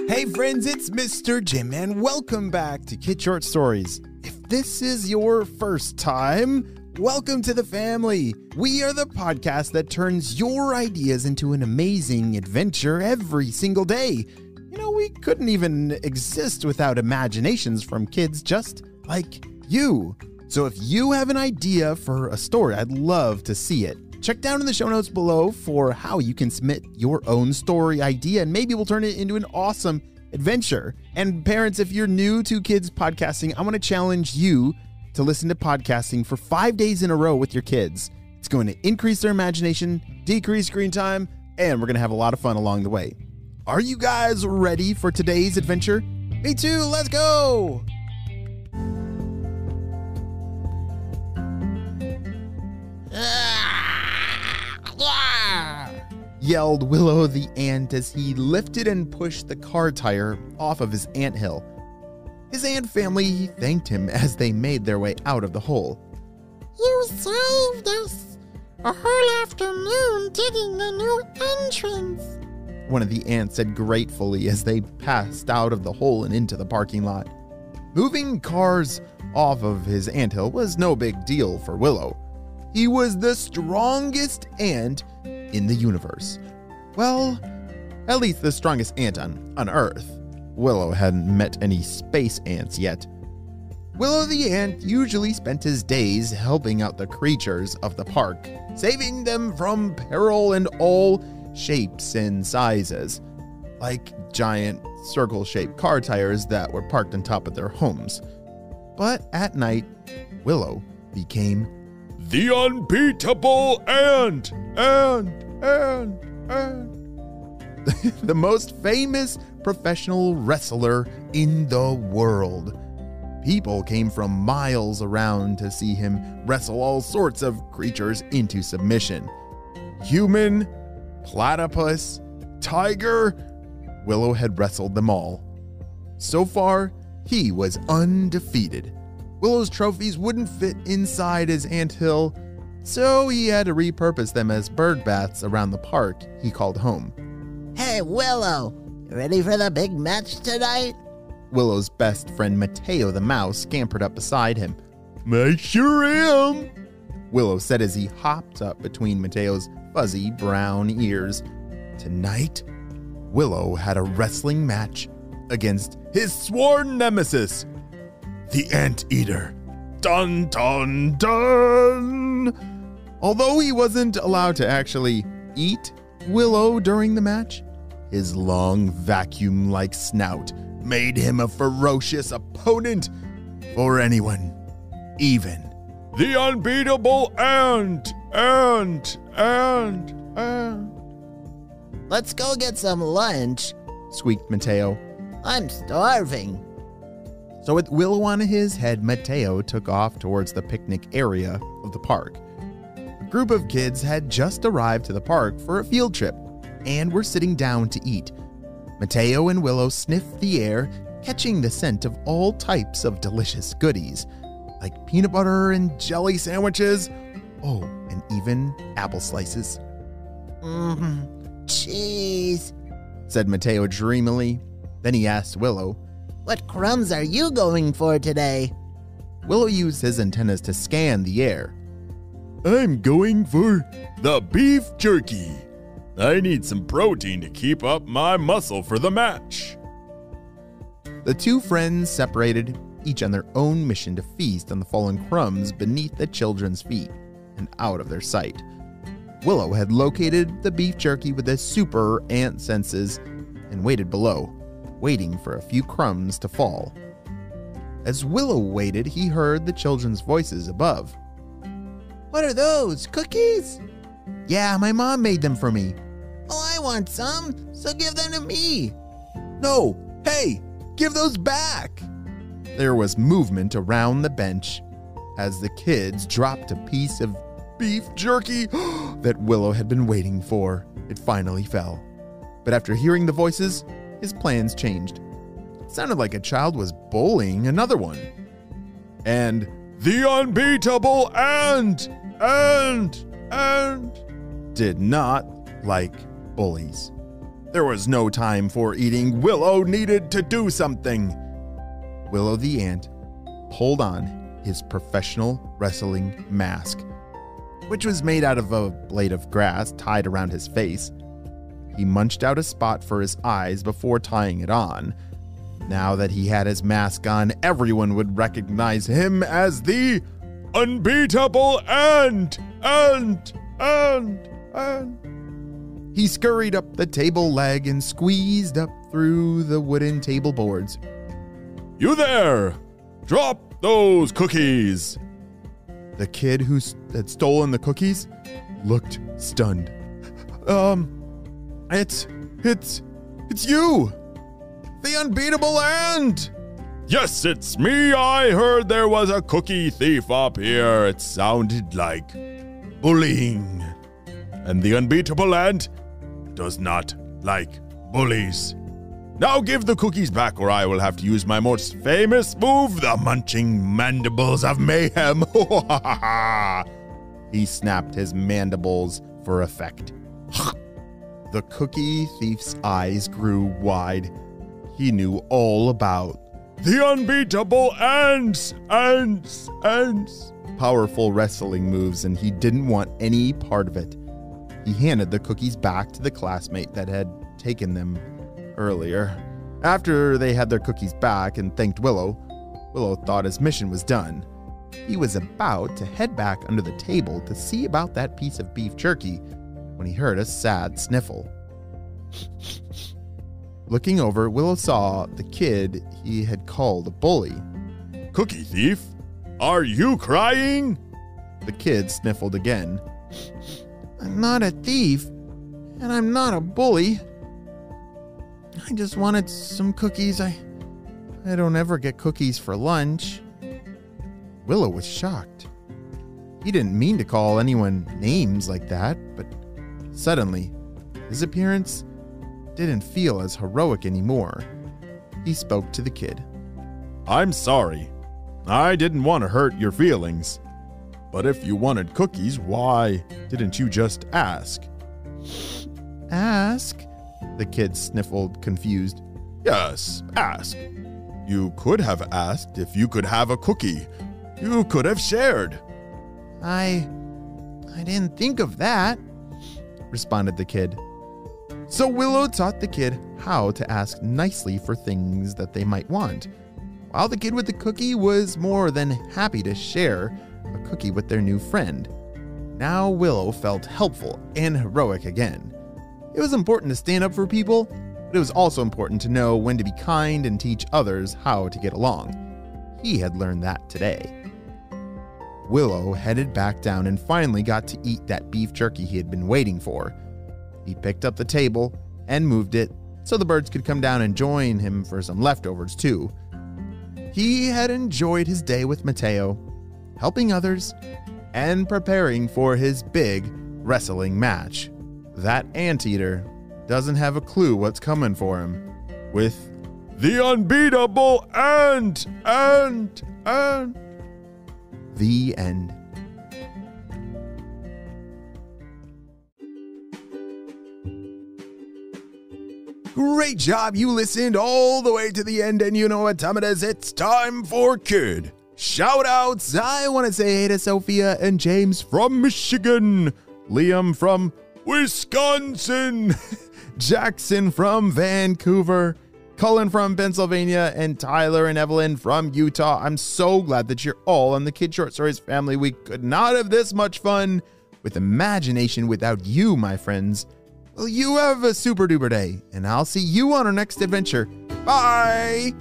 Hey friends, it's Mr. Jim and welcome back to Kid Short Stories. If this is your first time, welcome to the family. We are the podcast that turns your ideas into an amazing adventure every single day. You know, we couldn't even exist without imaginations from kids just like you. So if you have an idea for a story, I'd love to see it. Check down in the show notes below for how you can submit your own story idea, and maybe we'll turn it into an awesome adventure. And parents, if you're new to kids podcasting, I want to challenge you to listen to podcasting for 5 days in a row with your kids. It's going to increase their imagination, decrease screen time, and we're going to have a lot of fun along the way. Are you guys ready for today's adventure? Me too, let's go! Yelled Willow the ant as he lifted and pushed the car tire off of his anthill. His ant family thanked him as they made their way out of the hole. You saved us! A whole afternoon digging a new entrance! One of the ants said gratefully as they passed out of the hole and into the parking lot. Moving cars off of his anthill was no big deal for Willow. He was the strongest ant in the universe. Well, at least the strongest ant on Earth. Willow hadn't met any space ants yet. Willow the ant usually spent his days helping out the creatures of the park, saving them from peril in all shapes and sizes, like giant circle-shaped car tires that were parked on top of their homes. But at night, Willow became the Unbeatable ant. The most famous professional wrestler in the world. People came from miles around to see him wrestle all sorts of creatures into submission. Human, platypus, tiger. Willow had wrestled them all. So far, he was undefeated. Willow's trophies wouldn't fit inside his anthill, so he had to repurpose them as bird baths around the park he called home. Hey, Willow, you ready for the big match tonight? Willow's best friend Mateo the mouse scampered up beside him. I sure am, Willow said as he hopped up between Mateo's fuzzy brown ears. Tonight, Willow had a wrestling match against his sworn nemesis, the Anteater. Dun, dun, dun! Although he wasn't allowed to actually eat Willow during the match, his long vacuum-like snout made him a ferocious opponent for anyone, even the Unbeatable ant. Let's go get some lunch, squeaked Mateo. I'm starving. So with Willow on his head, Mateo took off towards the picnic area of the park. A group of kids had just arrived to the park for a field trip and were sitting down to eat. Mateo and Willow sniffed the air, catching the scent of all types of delicious goodies, like peanut butter and jelly sandwiches, oh, and even apple slices. Cheese, said Mateo dreamily. Then he asked Willow, what crumbs are you going for today? Willow used his antennas to scan the air. I'm going for the beef jerky. I need some protein to keep up my muscle for the match. The two friends separated, each on their own mission to feast on the fallen crumbs beneath the children's feet and out of their sight. Willow had located the beef jerky with his super ant senses and waited below, waiting for a few crumbs to fall. As Willow waited, he heard the children's voices above. What are those, cookies? Yeah, my mom made them for me. Oh, I want some, so give them to me. No, hey, give those back. There was movement around the bench as the kids dropped a piece of beef jerky that Willow had been waiting for. It finally fell. But after hearing the voices, his plans changed. It sounded like a child was bullying another one. And the Unbeatable ant did not like bullies. There was no time for eating. Willow needed to do something. Willow the ant pulled on his professional wrestling mask, which was made out of a blade of grass tied around his face. He munched out a spot for his eyes before tying it on. Now that he had his mask on, everyone would recognize him as the Unbeatable Ant. He scurried up the table leg and squeezed up through the wooden table boards. You there! Drop those cookies! The kid who had stolen the cookies looked stunned. It's you! The Unbeatable Ant! Yes, it's me. I heard there was a cookie thief up here. It sounded like bullying. And the Unbeatable Ant does not like bullies. Now give the cookies back or I will have to use my most famous move, the munching mandibles of mayhem. He snapped his mandibles for effect. The cookie thief's eyes grew wide. He knew all about the Unbeatable Ants. Powerful wrestling moves, and he didn't want any part of it. He handed the cookies back to the classmate that had taken them earlier. After they had their cookies back and thanked Willow, Willow thought his mission was done. He was about to head back under the table to see about that piece of beef jerky when he heard a sad sniffle. Looking over, Willow saw the kid he had called a bully. Cookie thief, are you crying? The kid sniffled again. I'm not a thief, and I'm not a bully. I just wanted some cookies. I don't ever get cookies for lunch. Willow was shocked. He didn't mean to call anyone names like that, but suddenly, his appearance didn't feel as heroic anymore. He spoke to the kid. I'm sorry. I didn't want to hurt your feelings. But if you wanted cookies, why didn't you just ask? Ask? The kid sniffled, confused. Yes, ask. You could have asked if you could have a cookie. You could have shared. I didn't think of that, responded the kid. So Willow taught the kid how to ask nicely for things that they might want, while the kid with the cookie was more than happy to share a cookie with their new friend. Now Willow felt helpful and heroic again. It was important to stand up for people, but it was also important to know when to be kind and teach others how to get along. He had learned that today. Willow headed back down and finally got to eat that beef jerky he had been waiting for. He picked up the table and moved it so the birds could come down and join him for some leftovers too. He had enjoyed his day with Mateo, helping others, and preparing for his big wrestling match. That anteater doesn't have a clue what's coming for him with the Unbeatable Ant. The end. Great job, you listened all the way to the end, and you know what time it is. It's time for Kid Shoutouts. I want to say hey to Sophia and James from Michigan, Liam from Wisconsin, Jackson from Vancouver, Cullen from Pennsylvania, and Tyler and Evelyn from Utah. I'm so glad that you're all on the Kid Short Stories family. We could not have this much fun with imagination without you, my friends. Well, you have a super duper day, and I'll see you on our next adventure. Bye!